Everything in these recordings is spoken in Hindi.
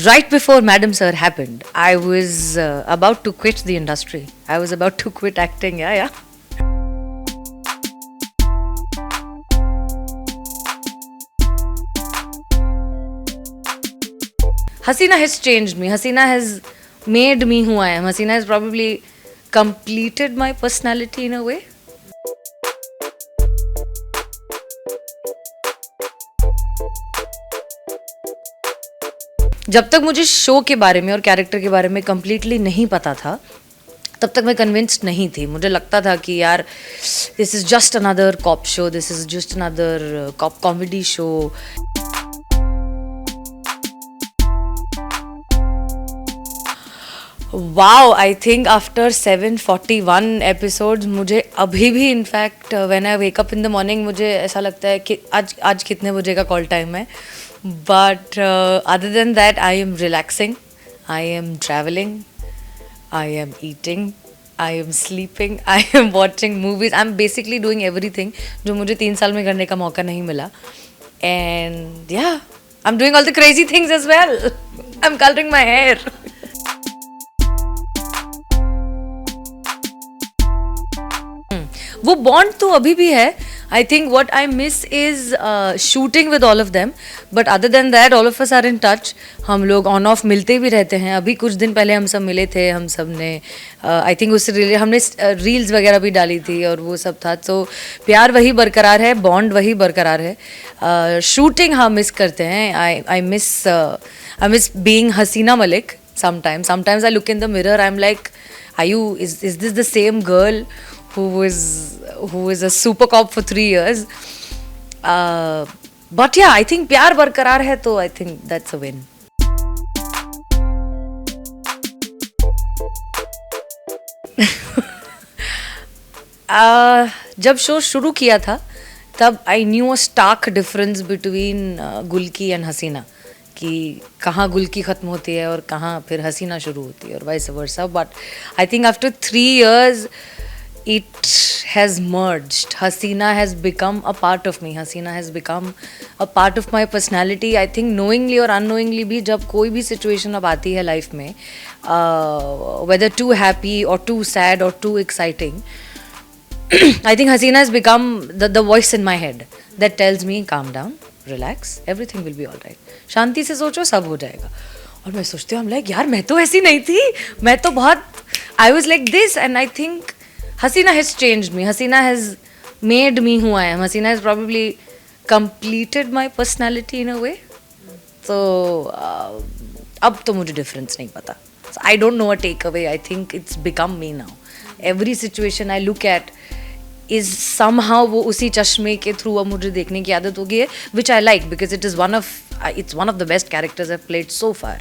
Right before Madam Sir happened, I was about to quit the industry. I was about to quit acting. Yeah, yeah. Hasina has changed me. Hasina has made me who I am. Hasina has probably completed my personality in a way. जब तक मुझे शो के बारे में और कैरेक्टर के बारे में कम्प्लीटली नहीं पता था तब तक मैं कन्विंस्ड नहीं थी. मुझे लगता था कि यार this is just another cop show, this is just another cop comedy show. Wow, I think after 741 episodes मुझे अभी भी in fact when I wake up in the morning मुझे ऐसा लगता है कि आज कितने बजे का कॉल टाइम है. But other than that I am relaxing, I am travelling, I am eating, I am sleeping, I am watching movies. I am basically doing everything जो मुझे 3 साल में करने का मौका नहीं मिला. And yeah I am doing all the crazy things as well. I am colouring my hair. वो बॉन्ड तो अभी भी है. I think what I miss is shooting with all of them, but other than that all of us are in touch. हम लोग ऑन ऑफ मिलते भी रहते हैं. अभी कुछ दिन पहले हम सब मिले थे. हम सब ने आई थिंक उससे रिलेटेड हमने रील्स वगैरह भी डाली थी और वो सब था. तो प्यार वही बरकरार है, बॉन्ड वही बरकरार है. शूटिंग हाँ मिस करते हैं. I miss being Hasina Malik sometimes I look in the mirror, I'm like, is this the same girl who is a super cop for 3 years? But yeah, I think प्यार बरकरार है तो I think that's a win. जब शो शुरू किया था तब I knew a stark difference between गुल्की and हसीना, कि कहाँ गुल्की ख़त्म होती है और कहाँ फिर हसीना शुरू होती है और vice versa. But I think after 3 years it has merged. Hasina has become a part of me. Hasina has become a part of my personality. I think knowingly or unknowingly भी जब कोई भी situation अब आती है लाइफ में, whether too happy or too sad or too exciting, I think Hasina has become the voice in my head that tells me calm down, relax, everything will be all right. शांति से सोचो सब हो जाएगा. और मैं सोचती हूँ लाइक यार मैं तो ऐसी नहीं थी. मैं तो बहुत I was like this and I think Hasina has changed me. Hasina has made me who I am. Hasina has probably completed my personality in a way. So अब तो मुझे difference नहीं पता. So I don't know a takeaway. I think it's become me now. Every situation I look at is somehow वो उसी चश्मे के थ्रू अब मुझे देखने की आदत हो गई है, which I like because it's one of the best characters I've played so far.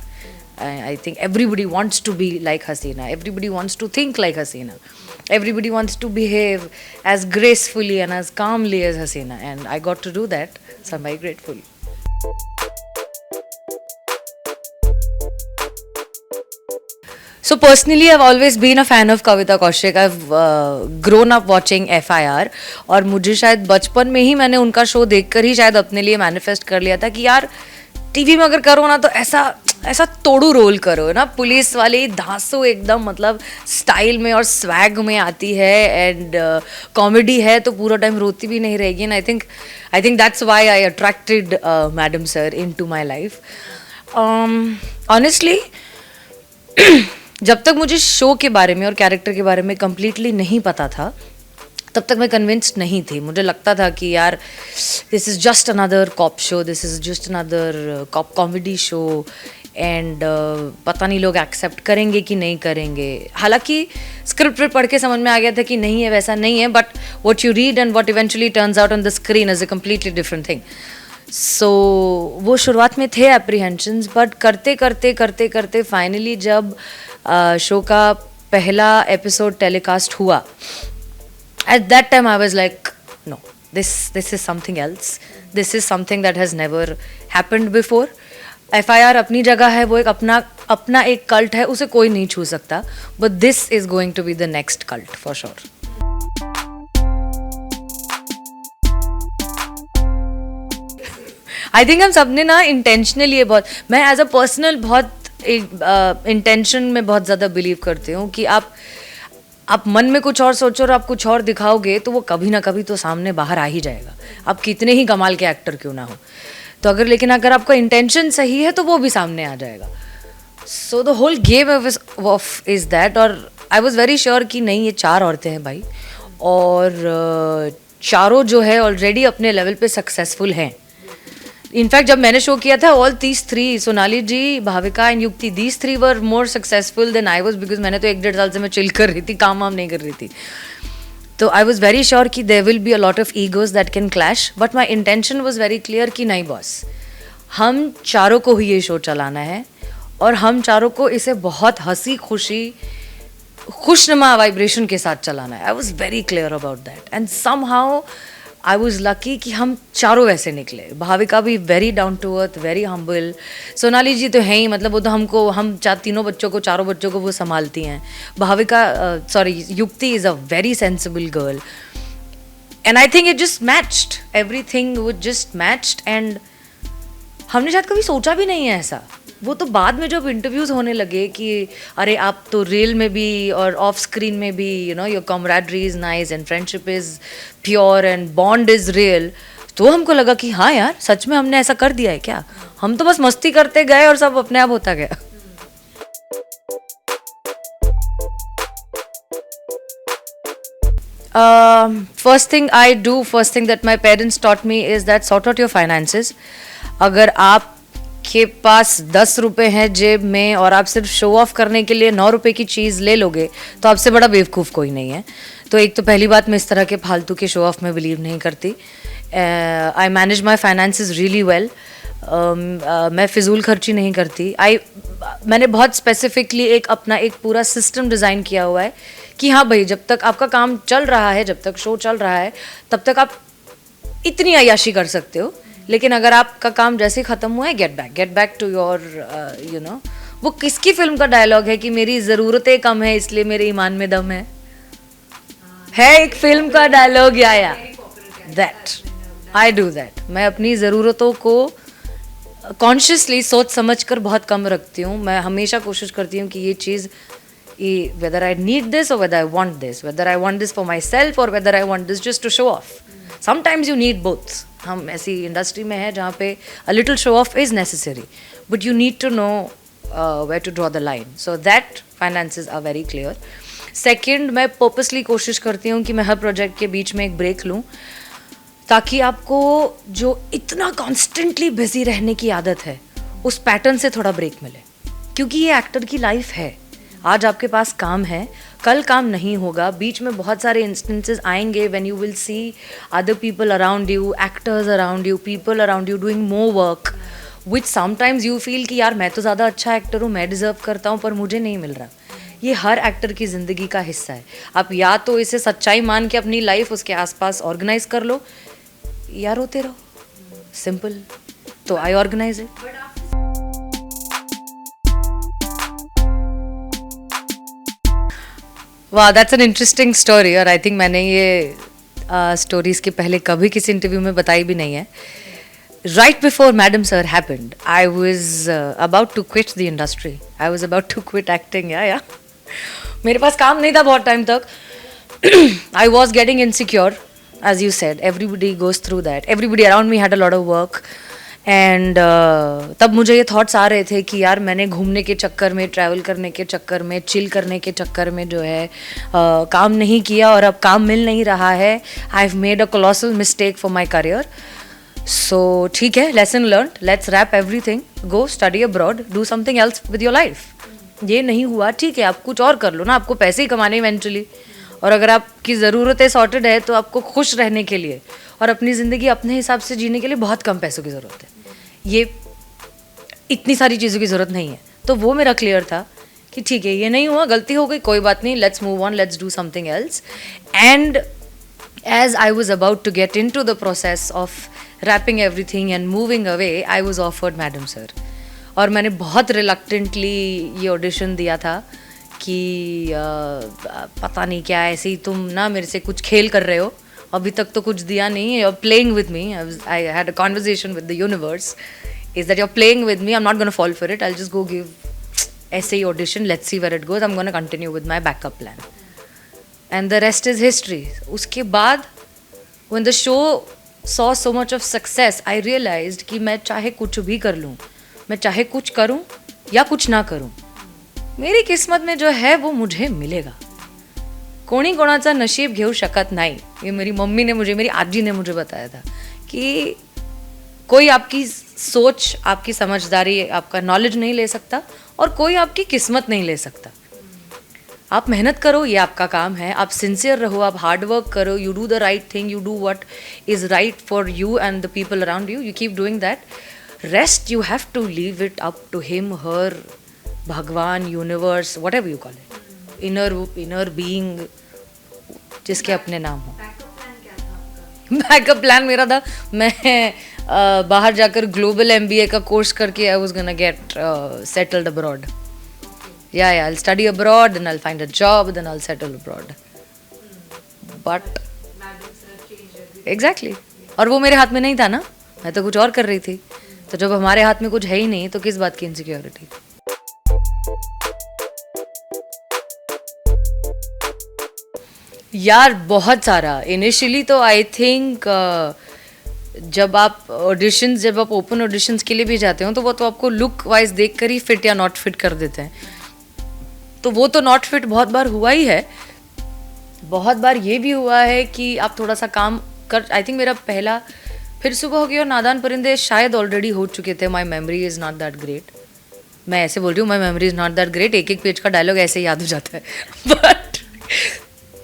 I think everybody wants to be like Hasina. Everybody wants to think like Hasina. Everybody wants to behave as gracefully and as calmly as Hasina. And I got to do that. So I'm very grateful. So personally, I've always been a fan of Kavita Kaushik. I've grown up watching FIR. और मुझे शायद बचपन में ही मैंने उनका शो देखकर ही शायद अपने लिए मैनिफेस्ट कर लिया था कि यार टीवी में अगर करो ना तो ऐसा तोड़ू रोल करो ना. पुलिस वाली धांसू एकदम मतलब स्टाइल में और स्वैग में आती है एंड कॉमेडी है तो पूरा टाइम रोती भी नहीं रहेगी. And I think that's why I attracted madam sir into my life. Honestly जब तक मुझे शो के बारे में और कैरेक्टर के बारे में कम्प्लीटली नहीं पता था तब तक मैं कन्विंस्ड नहीं थी. मुझे लगता था कि यार this is just another cop show, this is just another cop comedy show and पता नहीं लोग एक्सेप्ट करेंगे कि नहीं करेंगे. हालांकि स्क्रिप्ट पे पढ़ के समझ में आ गया था कि नहीं है, वैसा नहीं है, but what you read and what eventually turns out on the screen is a completely different thing. So वो शुरुआत में थे एप्रीहेंशंस, बट करते करते करते करते फाइनली जब शो का पहला एपिसोड टेलीकास्ट हुआ, at that time I was like no, this is something else. This is something that has never happened before. FIR अपनी जगह है, वो एक अपना एक cult है, उसे कोई नहीं छू सकता. But this is going to be the next cult for sure. I think हम सब ने ना इंटेंशनली ये बहुत, मैं एज अ पर्सनल बहुत इंटेंशन में बहुत ज़्यादा बिलीव करती हूँ कि आप मन में कुछ और सोचो और आप कुछ और दिखाओगे तो वो कभी ना कभी तो सामने बाहर आ ही जाएगा, आप कितने ही कमाल के एक्टर क्यों ना हो. तो लेकिन अगर आपका इंटेंशन सही है तो वो भी सामने आ जाएगा. So the whole game of is that. और आई वॉज वेरी श्योर कि नहीं, ये 4 औरतें हैं भाई, और चारों जो है ऑलरेडी अपने लेवल पे सक्सेसफुल हैं. इनफैक्ट जब मैंने शो किया था, all these 3, Sonali ji, Bhavika and Yukti, these 3 were more successful than I was, because मैंने तो 1-1.5 साल से मैं चिल कर रही थी, काम वाम नहीं कर रही थी. तो आई वॉज वेरी श्योर कि there will be a lot of egos that can clash, but my intention was very clear कि नहीं बॉस, हम चारों को ही ये शो चलाना है और हम चारों को इसे बहुत हंसी खुशी खुशनुमा वाइब्रेशन के साथ चलाना है. I was very clear about that and somehow I was lucky कि हम चारों वैसे निकले. भाविका भी very down to earth, very humble. Sonali ji तो हैं ही, मतलब वो तो हम चारों बच्चों को वो संभालती हैं. भाविका युक्ति is a very sensible girl and I think it just matched, everything वो जस्ट मैच्ड. एंड हमने शायद कभी सोचा भी नहीं है ऐसा. वो तो बाद में जब इंटरव्यूज होने लगे कि अरे आप तो रियल में भी और ऑफ स्क्रीन में भी, you know, your camaraderie is nice and friendship is pure and bond is real, तो हमको लगा कि हाँ यार, सच में हमने ऐसा कर दिया है क्या. हम तो बस मस्ती करते गए और सब अपने आप होता गया. First thing that my parents taught me is that sort out your finances. अगर आप के पास 10 रुपए हैं जेब में और आप सिर्फ शो ऑफ करने के लिए 9 रुपए की चीज़ ले लोगे तो आपसे बड़ा बेवकूफ़ कोई नहीं है. तो एक तो पहली बात, मैं इस तरह के फालतू के शो ऑफ में बिलीव नहीं करती. I manage my finances really well. मैं फिजूल खर्ची नहीं करती. मैंने बहुत स्पेसिफिकली अपना एक पूरा सिस्टम डिज़ाइन किया हुआ है कि हाँ भाई, जब तक आपका काम चल रहा है, जब तक शो चल रहा है, तब तक आप इतनी अय्याशी कर सकते हो. लेकिन अगर आपका काम जैसे ही ख़त्म हुआ है, get back to your you know, वो किसकी फिल्म का डायलॉग है कि मेरी ज़रूरतें कम है इसलिए मेरे ईमान में दम है एक फिल्म का डायलॉग. या दैट आई डू दैट. मैं अपनी ज़रूरतों को कॉन्शियसली सोच समझ कर बहुत कम रखती हूँ. मैं हमेशा कोशिश करती हूँ कि ये चीज़, whether I need this or whether I want this, whether I want this for myself or whether I want this just to show off. Sometimes you need both. हम ऐसी इंडस्ट्री में हैं जहाँ पे a little show off is necessary, but you need to know where to draw the line. So that finances are very clear. Second, मैं purposely कोशिश करती हूँ कि मैं हर प्रोजेक्ट के बीच में एक ब्रेक लूँ, ताकि आपको जो इतना कॉन्स्टेंटली बिजी रहने की आदत है उस पैटर्न से थोड़ा ब्रेक मिले. क्योंकि ये एक्टर की लाइफ है. आज आपके पास काम है, कल काम नहीं होगा. बीच में बहुत सारे इंस्टेंसेस आएंगे when you will see other people around you, actors around you, people around you doing more work, which sometimes you feel कि यार मैं तो ज़्यादा अच्छा एक्टर हूँ, मैं डिज़र्व करता हूँ, पर मुझे नहीं मिल रहा. ये हर एक्टर की ज़िंदगी का हिस्सा है. आप या तो इसे सच्चाई मान के अपनी लाइफ उसके आसपास ऑर्गेनाइज कर लो, या रोते रहो. सिंपल. तो आई ऑर्गेनाइज इट. वाह, दैट्स एन इंटरेस्टिंग स्टोरी. और आई थिंक मैंने ये स्टोरी इसके पहले कभी किसी इंटरव्यू में बताई भी नहीं है. Right before madam sir happened, I was about to quit the industry. I was about to quit acting. Yeah मेरे पास काम नहीं था बहुत टाइम तक. I was getting insecure, as you said. Everybody goes through that. Everybody around me had a lot of work. And तब मुझे ये थॉट्स आ रहे थे कि यार मैंने घूमने के चक्कर में, ट्रैवल करने के चक्कर में, चिल करने के चक्कर में जो है काम नहीं किया और अब काम मिल नहीं रहा है. I have made a colossal mistake for my career. So ठीक है, lesson learn, let's wrap everything, go study abroad, do something else with your life. ये नहीं हुआ, ठीक है, आप कुछ और कर लो ना. आपको पैसे ही कमाने इवेंचुअली, और अगर आपकी ज़रूरतें सॉर्टेड है तो आपको खुश रहने के लिए और अपनी ज़िंदगी अपने हिसाब से जीने के लिए बहुत कम पैसों की ज़रूरत है. ये इतनी सारी चीज़ों की ज़रूरत नहीं है. तो वो मेरा क्लियर था कि ठीक है, ये नहीं हुआ, गलती हो गई, कोई बात नहीं, let's move on, let's do something else. And As I was about to get into the process of wrapping everything and moving away, I was offered Madam Sir. और मैंने बहुत रिलक्टेंटली ये ऑडिशन दिया था कि पता नहीं क्या, ऐसे ही तुम ना मेरे से कुछ खेल कर रहे हो, अभी तक तो कुछ दिया नहीं, you're playing with me. I had a conversation with the universe. Is that you're playing with me? I'm not going to fall for it. I'll just go give essay audition. Let's see where it goes. I'm going to continue with my backup plan. And the rest is history. उसके बाद when the show saw so much of success, I realized कि मैं चाहे कुछ भी कर लूँ, मैं चाहे कुछ करूँ या कुछ ना करूँ, मेरी किस्मत में जो है वो मुझे मिलेगा. कोणी कोणाचा नशीब घेऊ शकत नाही. ये मेरी मम्मी ने मुझे, मेरी आजी ने मुझे बताया था कि कोई आपकी सोच, आपकी समझदारी, आपका नॉलेज नहीं ले सकता और कोई आपकी किस्मत नहीं ले सकता. आप मेहनत करो, ये आपका काम है. आप सिंसियर रहो, आप हार्ड वर्क करो, you do the right thing, you do what is right for you and the people around you. You keep doing that. Rest you have to leave it up to him, her, भगवान, universe, whatever you call it, inner being, जिसके अपने नाम हो. बैकअप प्लान मेरा था, मैं बाहर जाकर ग्लोबल MBA का कोर्स करके I was gonna get settled abroad. Yeah, I'll study abroad, then I'll find a job, then I'll settle abroad. But exactly. और वो मेरे हाथ में नहीं था ना, मैं तो कुछ और कर रही थी. तो जब हमारे हाथ में कुछ है ही नहीं तो किस बात की इनसिक्योरिटी. यार बहुत सारा. इनिशियली तो आई थिंक जब आप ऑडिशंस, जब आप ओपन ऑडिशंस के लिए भी जाते हो तो वो तो आपको लुक वाइज देख कर ही फिट या नॉट फिट कर देते हैं. तो वो तो नॉट फिट बहुत बार हुआ ही है. बहुत बार ये भी हुआ है कि आप थोड़ा सा काम कर, आई थिंक मेरा पहला फिर सुबह हो गई और नादान परिंदे शायद ऑलरेडी हो चुके थे. My memory is not that great. मैं ऐसे बोल रही हूँ, my memory is not that great, एक एक पेज का डायलॉग ऐसे याद हो जाता है. बट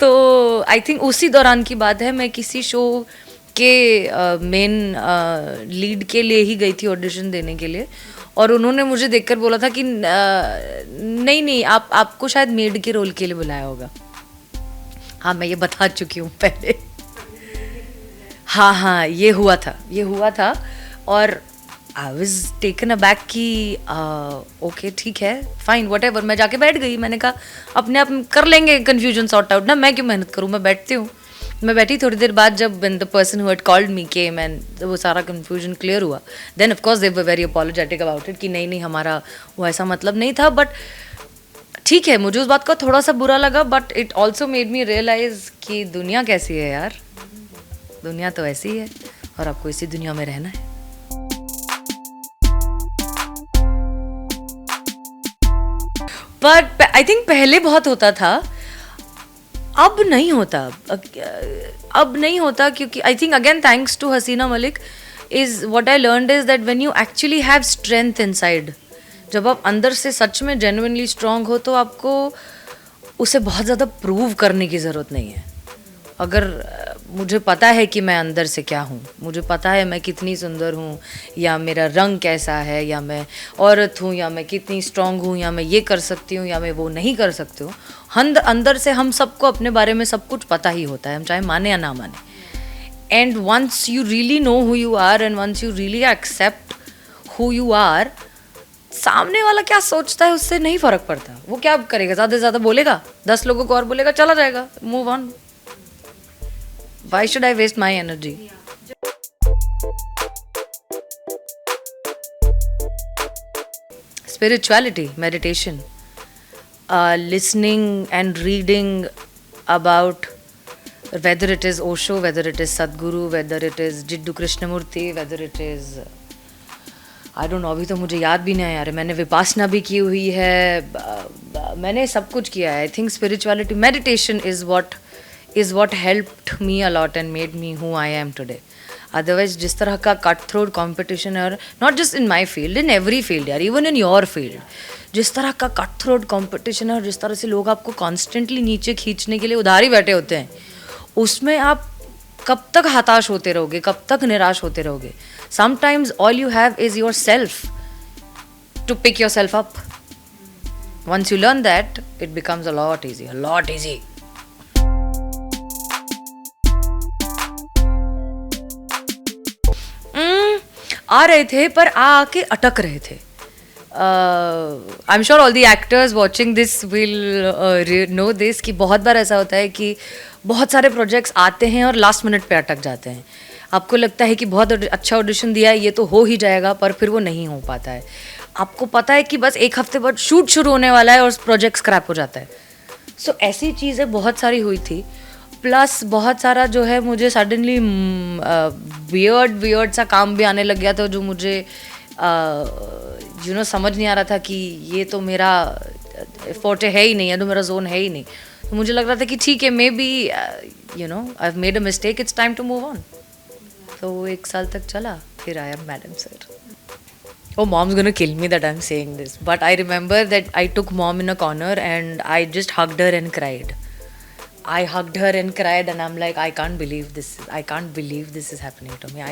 तो आई थिंक उसी दौरान की बात है, मैं किसी शो के मेन लीड के लिए ही गई थी ऑडिशन देने के लिए. और उन्होंने मुझे देखकर बोला था कि नहीं आपको शायद मेड के रोल के लिए बुलाया होगा. हाँ, मैं ये बता चुकी हूँ पहले. हाँ, ये हुआ था. और आई वॉज टेकन अबैक कि ओके ठीक है, फाइन, वट एवर. मैं जाके बैठ गई. मैंने कहा अपने आप कर लेंगे कन्फ्यूजन सॉर्ट आउट ना, मैं क्यों मेहनत करूँ, मैं बैठती हूँ. मैं बैठी. थोड़ी देर बाद जब the person who had called me came and वो सारा कन्फ्यूजन क्लियर हुआ, then of course they were very apologetic about it कि नहीं हमारा वो ऐसा मतलब नहीं था. बट ठीक है, मुझे उस बात का थोड़ा सा बुरा लगा, but it also made me realise कि दुनिया कैसी है यार. दुनिया तो ऐसी है और आपको इसी दुनिया में रहना है. बट आई थिंक पहले बहुत होता था, अब नहीं होता क्योंकि I think again thanks to Hasina Malik is what I learned is that when you actually have strength inside, जब आप अंदर से सच में जेन्युइनली स्ट्रांग हो तो आपको उसे बहुत ज़्यादा प्रूव करने की ज़रूरत नहीं है. अगर मुझे पता है कि मैं अंदर से क्या हूँ, मुझे पता है मैं कितनी सुंदर हूँ, या मेरा रंग कैसा है, या मैं औरत हूँ, या मैं कितनी स्ट्रांग हूँ, या मैं ये कर सकती हूँ या मैं वो नहीं कर सकती हूँ. अंदर से हम सबको अपने बारे में सब कुछ पता ही होता है, हम चाहे माने या ना माने. And once you really know who you are and once you really accept who you are, सामने वाला क्या सोचता है उससे नहीं फर्क पड़ता. वो क्या करेगा, ज़्यादा से ज़्यादा बोलेगा, 10 लोगों को और बोलेगा, चला जाएगा, move on. Why should I waste my energy? Spirituality, meditation, listening and reading about whether it is Osho, whether it is Sadhguru, whether it is Jiddu Krishnamurti, whether it is I don't know, अभी तो मुझे याद भी नहीं आ रहा है. मैंने विपासना भी की हुई है, मैंने सब कुछ किया है. I think spirituality, meditation is what helped me a lot and made me who I am today. Otherwise जिस तरह का कट थ्रोट कॉम्पिटिशन है, और not just in my field, in every field यार, इवन इन योर फील्ड, जिस तरह का कट थ्रोट कॉम्पिटिशन है और जिस तरह से लोग आपको कॉन्स्टेंटली नीचे खींचने के लिए उधार ही बैठे होते हैं, उसमें आप कब तक हताश होते रहोगे, कब तक निराश होते रहोगे. Sometimes all you have is yourself to pick yourself up. Once you learn that, it becomes a lot easy. आ रहे थे पर आके अटक रहे थे. I'm sure all the actors watching this will know this कि बहुत बार ऐसा होता है कि बहुत सारे प्रोजेक्ट्स आते हैं और लास्ट मिनट पे अटक जाते हैं. आपको लगता है कि बहुत अच्छा ऑडिशन दिया है, ये तो हो ही जाएगा, पर फिर वो नहीं हो पाता है. आपको पता है कि बस एक हफ्ते बाद शूट शुरू होने वाला है और प्रोजेक्ट स्क्रैप हो जाता है. सो ऐसी चीज़ें बहुत सारी हुई थी. प्लस बहुत सारा जो है मुझे सडनली वियर्ड सा काम भी आने लग गया था, जो मुझे समझ नहीं आ रहा था कि ये तो मेरा फोर्टे है ही नहीं, है तो मेरा जोन है ही नहीं. तो मुझे लग रहा था कि ठीक है, maybe I have made a mistake, it's time to move on. तो 1 साल तक चला, फिर आया madam sir. Oh, mom's gonna kill me that I'm saying this, but I remember that I took mom in a corner and I just hugged her and cried. I hugged her and cried, and I'm like, I can't believe this is happening to me.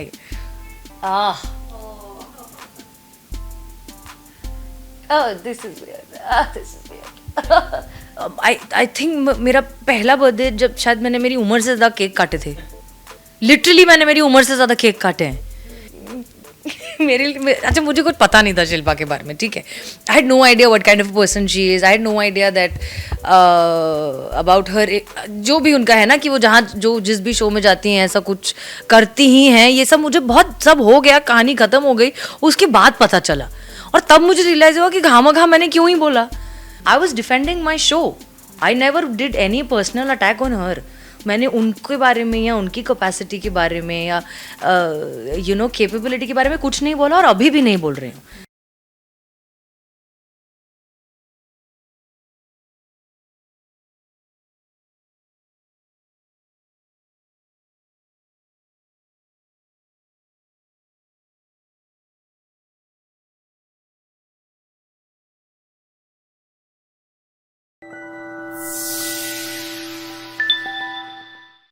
This is weird. I think मेरा पहला बर्थडे जब शायद मैंने मेरी उम्र से ज़्यादा केक काटे थे. लिटरली मैंने मेरी उम्र से ज़्यादा केक काटे हैं. अच्छा, मुझे कुछ पता नहीं था शिल्पा के बारे में, ठीक है. I had no idea what kind of person she is. I had no idea that about her. जो भी उनका है ना कि वो जहाँ जो जिस भी शो में जाती हैं ऐसा कुछ करती ही हैं, ये सब मुझे बहुत सब हो गया, कहानी ख़त्म हो गई, उसके बाद पता चला. और तब मुझे रियलाइज़ हुआ कि घामा मैंने क्यों ही बोला. I was defending my show. I never did any personal attack on her. मैंने उनके बारे में या उनकी कैपेसिटी के बारे में या कैपेबिलिटी के बारे में कुछ नहीं बोला, और अभी भी नहीं बोल रही हूँ.